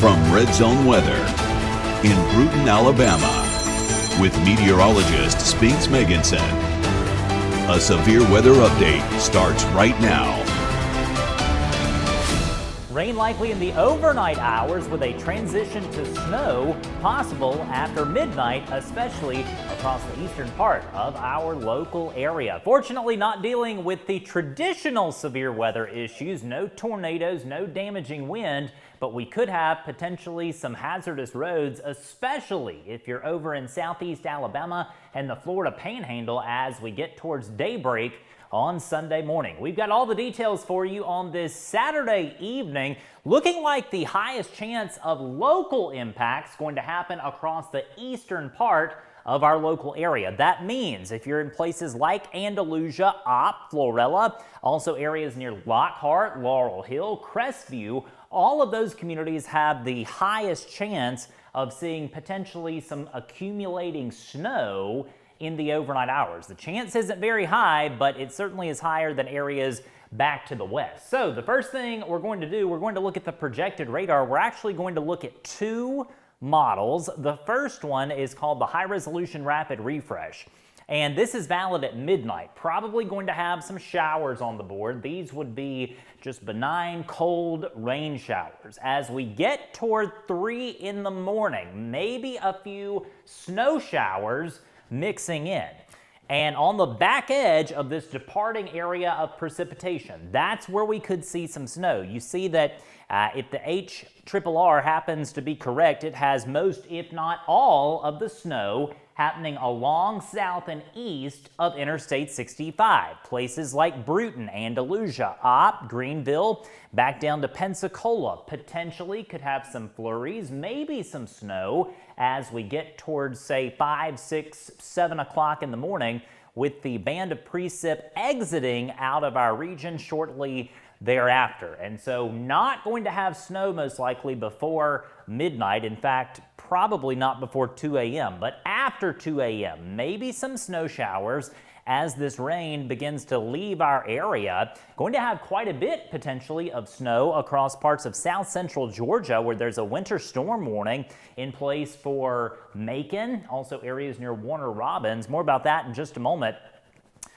From Red Zone Weather in Bruton, Alabama, with meteorologist Spinks Meganson. A severe weather update starts right now. Rain likely in the overnight hours with a transition to snow possible after midnight, especially across the eastern part of our local area. Fortunately, not dealing with the traditional severe weather issues, no tornadoes, no damaging wind, but we could have potentially some hazardous roads, especially if you're over in southeast Alabama and the Florida Panhandle as we get towards daybreak on Sunday morning. We've got all the details for you on this Saturday evening, looking like the highest chance of local impacts going to happen across the eastern part of our local area. That means if you're in places like Andalusia, Opp, Florella, also areas near Lockhart, Laurel Hill, Crestview, all of those communities have the highest chance of seeing potentially some accumulating snow in the overnight hours. The chance isn't very high, but it certainly is higher than areas back to the west. So the first thing we're going to do, we're going to look at the projected radar. We're actually going to look at two models. The first one is called the High Resolution Rapid Refresh. And this is valid at midnight. Probably going to have some showers on the board. These would be just benign, cold rain showers. As we get toward 3 in the morning, maybe a few snow showers mixing in. And on the back edge of this departing area of precipitation, that's where we could see some snow. You see that if the HRRR happens to be correct, it has most, if not all, of the snow happening along south and east of Interstate 65. Places like Bruton, Andalusia, Opp, Greenville, back down to Pensacola, potentially could have some flurries, maybe some snow as we get towards, say, 5, 6, 7 o'clock in the morning, with the band of precip exiting out of our region shortly thereafter. And so not going to have snow most likely before midnight. In fact, probably not before 2 a.m., but after 2 a.m., maybe some snow showers as this rain begins to leave our area. Going to have quite a bit potentially of snow across parts of south central Georgia where there's a winter storm warning in place for Macon, also areas near Warner Robins. More about that in just a moment.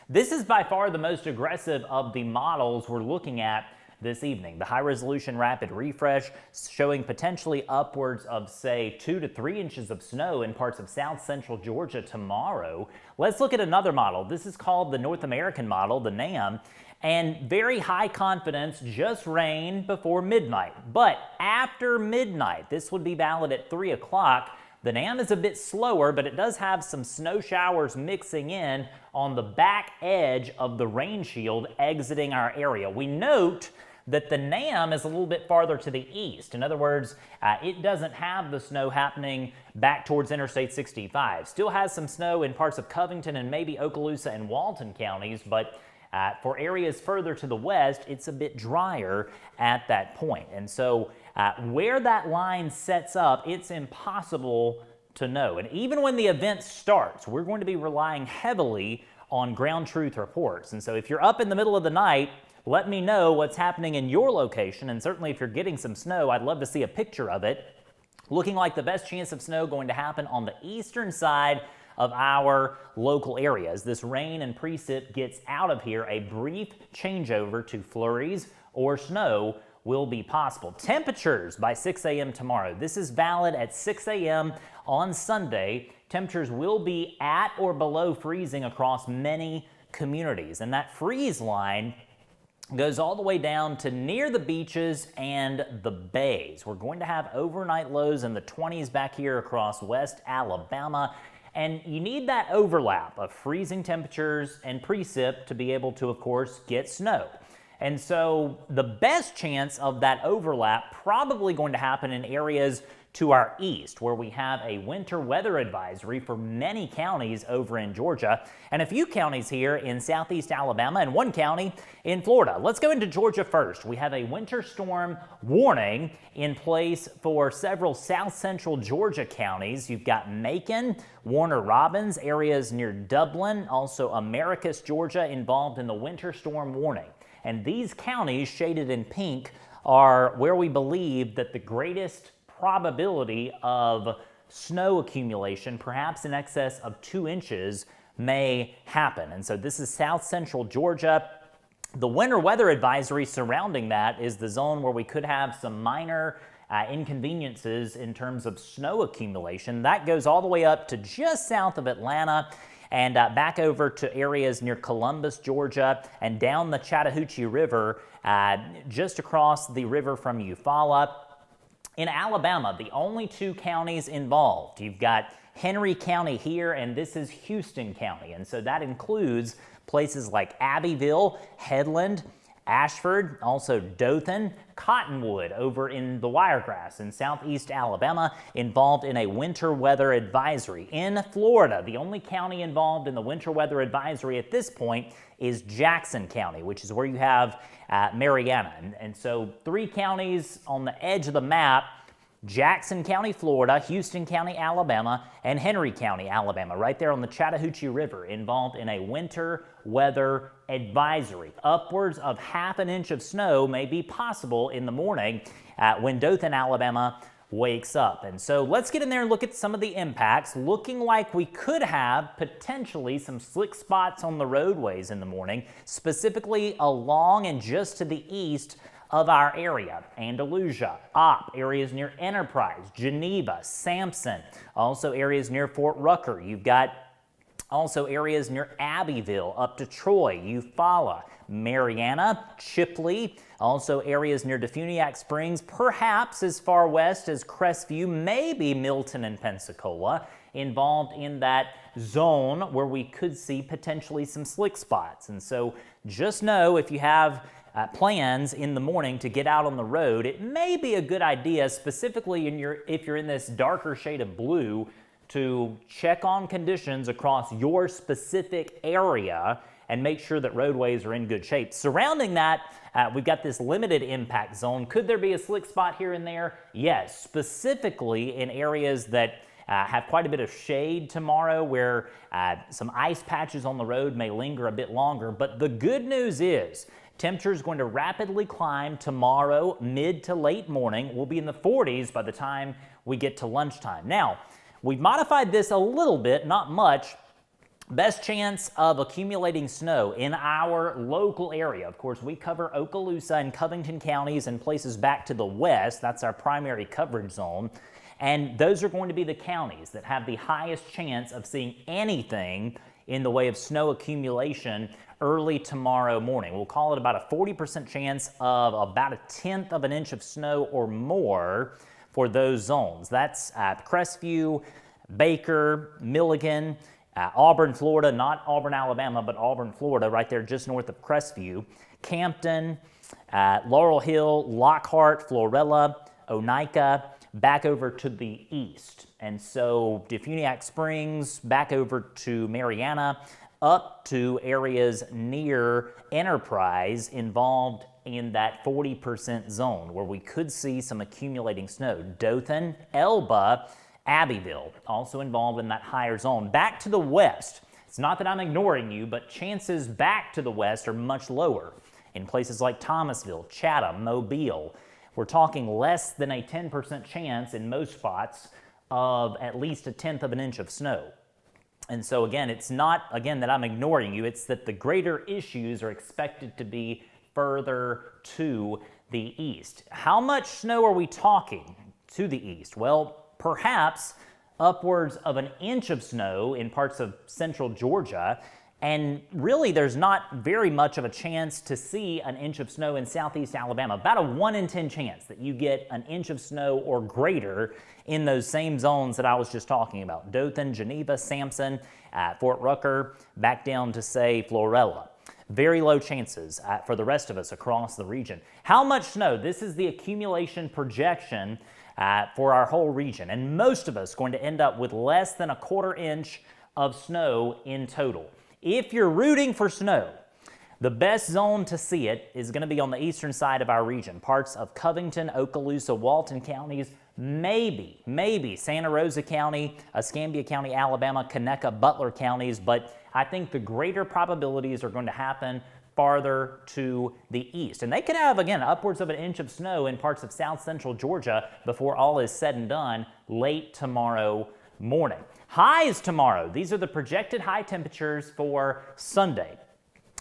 This is by far the most aggressive of the models we're looking at this evening. The High Resolution Rapid Refresh showing potentially upwards of, say, 2 to 3 inches of snow in parts of south central Georgia tomorrow. Let's look at another model. This is called the North American model, the NAM, and very high confidence, just rain before midnight. But after midnight, this would be valid at 3 o'clock. The NAM is a bit slower, but it does have some snow showers mixing in on the back edge of the rain shield exiting our area. We note that the NAM is a little bit farther to the east. In other words, it doesn't have the snow happening back towards Interstate 65. Still has some snow in parts of Covington and maybe Okaloosa and Walton counties, but for areas further to the west, it's a bit drier at that point. And so where that line sets up, it's impossible to know. And even when the event starts, we're going to be relying heavily on ground truth reports. And so if you're up in the middle of the night, let me know what's happening in your location. And certainly if you're getting some snow, I'd love to see a picture of it. Looking like the best chance of snow going to happen on the eastern side of our local area. As this rain and precip gets out of here, a brief changeover to flurries or snow will be possible. Temperatures by 6 a.m. tomorrow. This is valid at 6 a.m. on Sunday. Temperatures will be at or below freezing across many communities. And that freeze line goes all the way down to near the beaches and the bays. We're going to have overnight lows in the 20s back here across West Alabama. And you need that overlap of freezing temperatures and precip to be able to, of course, get snow. And so the best chance of that overlap probably going to happen in areas to our east, where we have a winter weather advisory for many counties over in Georgia, and a few counties here in southeast Alabama, and one county in Florida. Let's go into Georgia first. We have a winter storm warning in place for several south central Georgia counties. You've got Macon, Warner Robins, areas near Dublin, also Americus, Georgia, involved in the winter storm warning. And these counties, shaded in pink, are where we believe that the greatest probability of snow accumulation, perhaps in excess of 2 inches, may happen. And so this is south central Georgia. The winter weather advisory surrounding that is the zone where we could have some minor inconveniences in terms of snow accumulation. That goes all the way up to just south of Atlanta and back over to areas near Columbus, Georgia, and down the Chattahoochee River, just across the river from Eufaula. In Alabama, the only 2 counties involved, you've got Henry County here, and this is Houston County. And so that includes places like Abbeville, Headland, Ashford, also Dothan, Cottonwood over in the Wiregrass in southeast Alabama, involved in a winter weather advisory. In Florida, the only county involved in the winter weather advisory at this point is Jackson County, which is where you have Mariana. And so 3 counties on the edge of the map: Jackson County, Florida, Houston County, Alabama, and Henry County, Alabama, right there on the Chattahoochee River, involved in a winter weather advisory. Upwards of ½ an inch of snow may be possible in the morning when Dothan, Alabama wakes up. And so let's get in there and look at some of the impacts. Looking like we could have potentially some slick spots on the roadways in the morning, specifically along and just to the east of our area: Andalusia, Opp, areas near Enterprise, Geneva, Sampson, also areas near Fort Rucker. You've got also areas near Abbeville, up to Troy, Eufaula, Mariana, Chipley, also areas near Defuniak Springs, perhaps as far west as Crestview, maybe Milton and Pensacola, involved in that zone where we could see potentially some slick spots. And so just know, if you have plans in the morning to get out on the road, it may be a good idea, specifically if you're in this darker shade of blue, to check on conditions across your specific area and make sure that roadways are in good shape. Surrounding that, we've got this limited impact zone. Could there be a slick spot here and there? Yes, specifically in areas that have quite a bit of shade tomorrow, where some ice patches on the road may linger a bit longer. But the good news is temperature is going to rapidly climb tomorrow, mid to late morning. We'll be in the 40s by the time we get to lunchtime. Now, we've modified this a little bit, not much. Best chance of accumulating snow in our local area. Of course, we cover Okaloosa and Covington counties and places back to the west. That's our primary coverage zone. And those are going to be the counties that have the highest chance of seeing anything in the way of snow accumulation early tomorrow morning. We'll call it about a 40% chance of about 1/10 of an inch of snow or more for those zones. That's Crestview, Baker, Milligan, Auburn, Florida, not Auburn, Alabama, but Auburn, Florida, right there just north of Crestview, Campton, Laurel Hill, Lockhart, Florella, Oneika, back over to the east. And so Defuniak Springs, back over to Mariana, up to areas near Enterprise, involved in that 40% zone where we could see some accumulating snow. Dothan, Elba, Abbeville, also involved in that higher zone. Back to the west, it's not that I'm ignoring you, but chances back to the west are much lower. In places like Thomasville, Chatham, Mobile, we're talking less than a 10% chance in most spots of at least 1/10 of an inch of snow. And so again, it's not, that I'm ignoring you, it's that the greater issues are expected to be further to the east. How much snow are we talking to the east? Well, perhaps upwards of 1 inch of snow in parts of central Georgia, and really there's not very much of a chance to see 1 inch of snow in southeast Alabama. About a 1 in 10 chance that you get 1 inch of snow or greater in those same zones that I was just talking about. Dothan, Geneva, Sampson, Fort Rucker, back down to, say, Florella. Very low chances for the rest of us across the region. How much snow? This is the accumulation projection for our whole region, and most of us going to end up with less than 1/4 inch of snow in total. If you're rooting for snow, the best zone to see it is going to be on the eastern side of our region. Parts of Covington, Okaloosa, Walton counties, maybe Santa Rosa County, Escambia County, Alabama, Conecuh, Butler counties, but I think the greater probabilities are going to happen farther to the east. And they could have, again, upwards of an inch of snow in parts of south central Georgia before all is said and done late tomorrow morning. Highs tomorrow. These are the projected high temperatures for Sunday.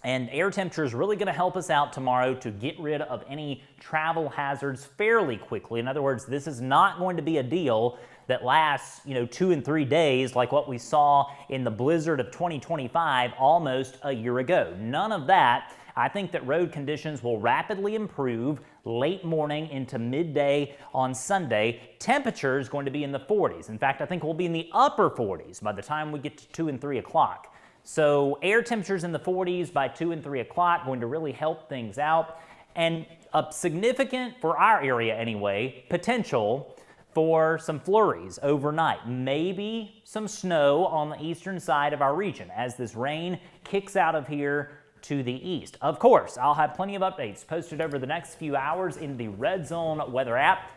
And air temperature is really going to help us out tomorrow to get rid of any travel hazards fairly quickly. In other words, this is not going to be a deal that lasts, 2 and 3 days like what we saw in the blizzard of 2025 almost a year ago. None of that. I think that road conditions will rapidly improve late morning into midday on Sunday. Temperature is going to be in the 40s. In fact, I think we'll be in the upper 40s by the time we get to 2 and 3 o'clock. So air temperatures in the 40s by 2 and 3 o'clock going to really help things out. And a significant, for our area anyway, potential for some flurries overnight. Maybe some snow on the eastern side of our region as this rain kicks out of here to the east. Of course, I'll have plenty of updates posted over the next few hours in the Red Zone weather app.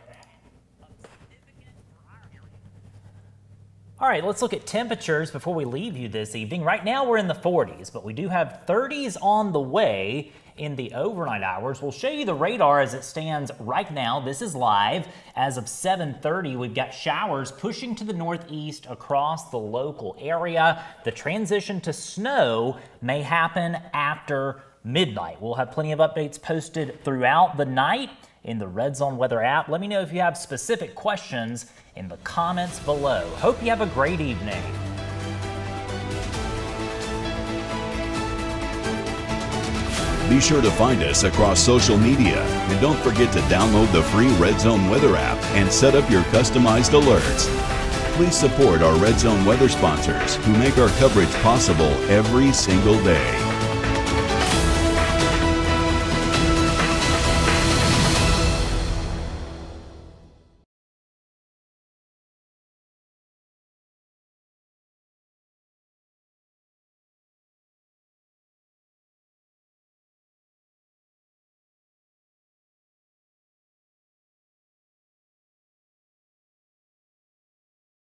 All right, let's look at temperatures before we leave you this evening. Right now we're in the 40s, but we do have 30s on the way in the overnight hours. We'll show you the radar as it stands right now. This is live. As of 7:30, we've got showers pushing to the northeast across the local area. The transition to snow may happen after midnight. We'll have plenty of updates posted throughout the night in the Red Zone weather app. Let me know if you have specific questions in the comments below. Hope you have a great evening. Be sure to find us across social media, and don't forget to download the free Red Zone weather app and set up your customized alerts. Please support our Red Zone weather sponsors who make our coverage possible every single day.